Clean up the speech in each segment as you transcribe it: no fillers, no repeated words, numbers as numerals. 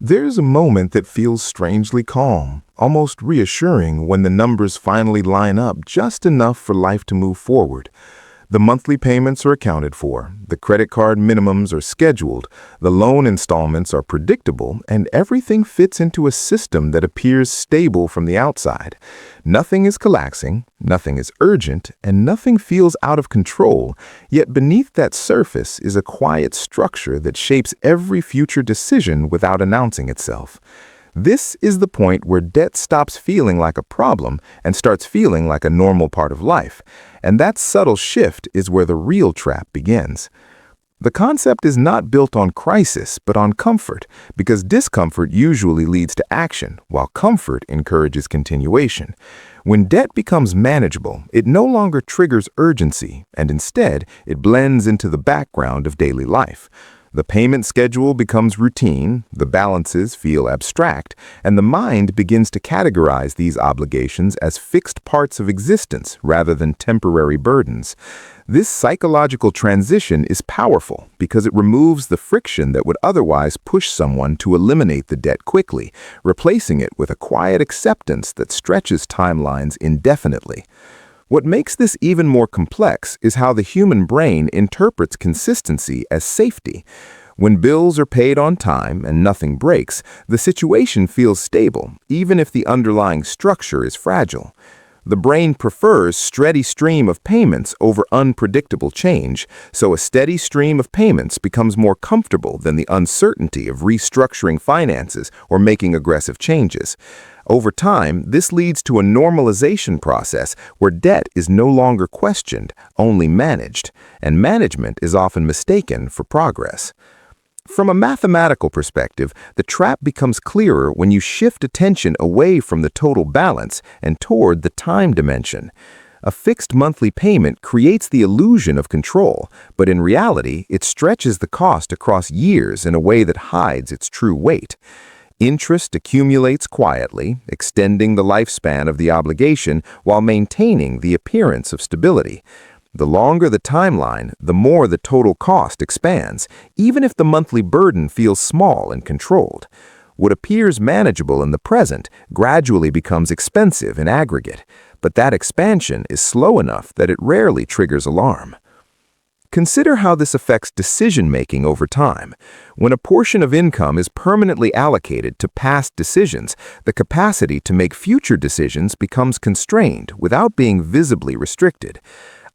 There's a moment that feels strangely calm, almost reassuring when the numbers finally line up just enough for life to move forward. The monthly payments are accounted for, the credit card minimums are scheduled, the loan installments are predictable, and everything fits into a system that appears stable from the outside. Nothing is collapsing, nothing is urgent, and nothing feels out of control, yet beneath that surface is a quiet structure that shapes every future decision without announcing itself. This is the point where debt stops feeling like a problem and starts feeling like a normal part of life, and that subtle shift is where the real trap begins. The concept is not built on crisis, but on comfort, because discomfort usually leads to action, while comfort encourages continuation. When debt becomes manageable, it no longer triggers urgency, and instead, it blends into the background of daily life. The payment schedule becomes routine, the balances feel abstract, and the mind begins to categorize these obligations as fixed parts of existence rather than temporary burdens. This psychological transition is powerful because it removes the friction that would otherwise push someone to eliminate the debt quickly, replacing it with a quiet acceptance that stretches timelines indefinitely. What makes this even more complex is how the human brain interprets consistency as safety. When bills are paid on time and nothing breaks, the situation feels stable, even if the underlying structure is fragile. The brain prefers steady stream of payments over unpredictable change, so a steady stream of payments becomes more comfortable than the uncertainty of restructuring finances or making aggressive changes. Over time, this leads to a normalization process where debt is no longer questioned, only managed, and management is often mistaken for progress. From a mathematical perspective, the trap becomes clearer when you shift attention away from the total balance and toward the time dimension. A fixed monthly payment creates the illusion of control, but in reality, it stretches the cost across years in a way that hides its true weight. Interest accumulates quietly, extending the lifespan of the obligation while maintaining the appearance of stability. The longer the timeline, the more the total cost expands, even if the monthly burden feels small and controlled. What appears manageable in the present gradually becomes expensive in aggregate, but that expansion is slow enough that it rarely triggers alarm. Consider how this affects decision-making over time. When a portion of income is permanently allocated to past decisions, the capacity to make future decisions becomes constrained without being visibly restricted.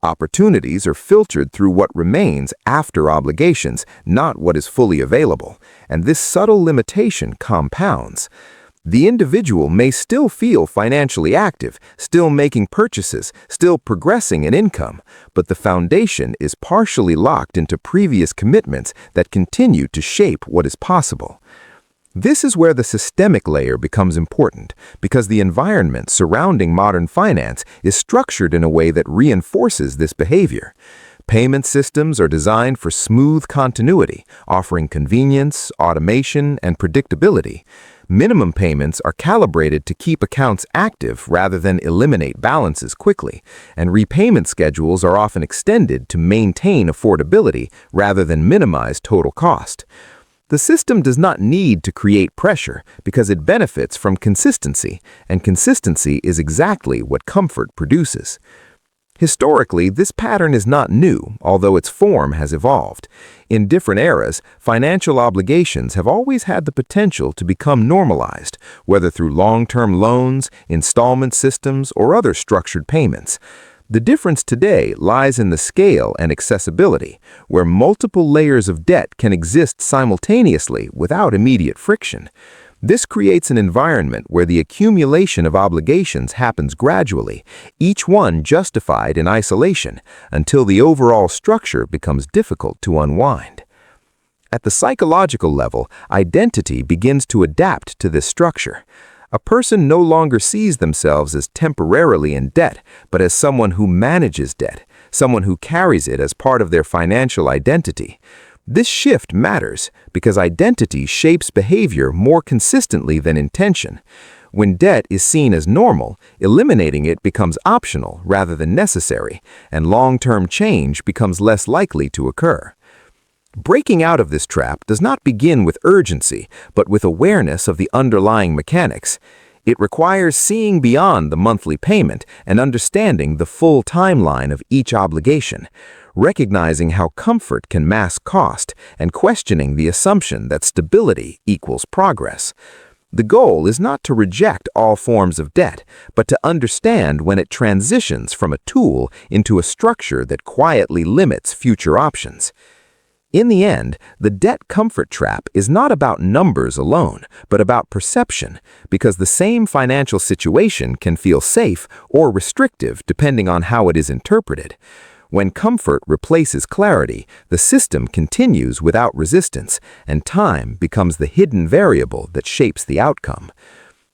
Opportunities are filtered through what remains after obligations, not what is fully available, and this subtle limitation compounds. The individual may still feel financially active, still making purchases, still progressing in income, but the foundation is partially locked into previous commitments that continue to shape what is possible. This is where the systemic layer becomes important, because the environment surrounding modern finance is structured in a way that reinforces this behavior. Payment systems are designed for smooth continuity, offering convenience, automation, and predictability. Minimum payments are calibrated to keep accounts active rather than eliminate balances quickly, and repayment schedules are often extended to maintain affordability rather than minimize total cost. The system does not need to create pressure because it benefits from consistency, and consistency is exactly what comfort produces. Historically, this pattern is not new, although its form has evolved. In different eras, financial obligations have always had the potential to become normalized, whether through long-term loans, installment systems, or other structured payments. The difference today lies in the scale and accessibility, where multiple layers of debt can exist simultaneously without immediate friction. This creates an environment where the accumulation of obligations happens gradually, each one justified in isolation, until the overall structure becomes difficult to unwind. At the psychological level, identity begins to adapt to this structure. A person no longer sees themselves as temporarily in debt, but as someone who manages debt, someone who carries it as part of their financial identity. This shift matters because identity shapes behavior more consistently than intention. When debt is seen as normal, eliminating it becomes optional rather than necessary, and long-term change becomes less likely to occur. Breaking out of this trap does not begin with urgency, but with awareness of the underlying mechanics. It requires seeing beyond the monthly payment and understanding the full timeline of each obligation, recognizing how comfort can mask cost and questioning the assumption that stability equals progress. The goal is not to reject all forms of debt, but to understand when it transitions from a tool into a structure that quietly limits future options. In the end, the debt comfort trap is not about numbers alone, but about perception, because the same financial situation can feel safe or restrictive depending on how it is interpreted. When comfort replaces clarity, the system continues without resistance, and time becomes the hidden variable that shapes the outcome.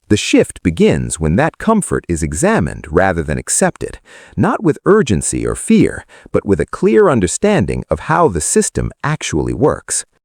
The shift begins when that comfort is examined rather than accepted, not with urgency or fear, but with a clear understanding of how the system actually works.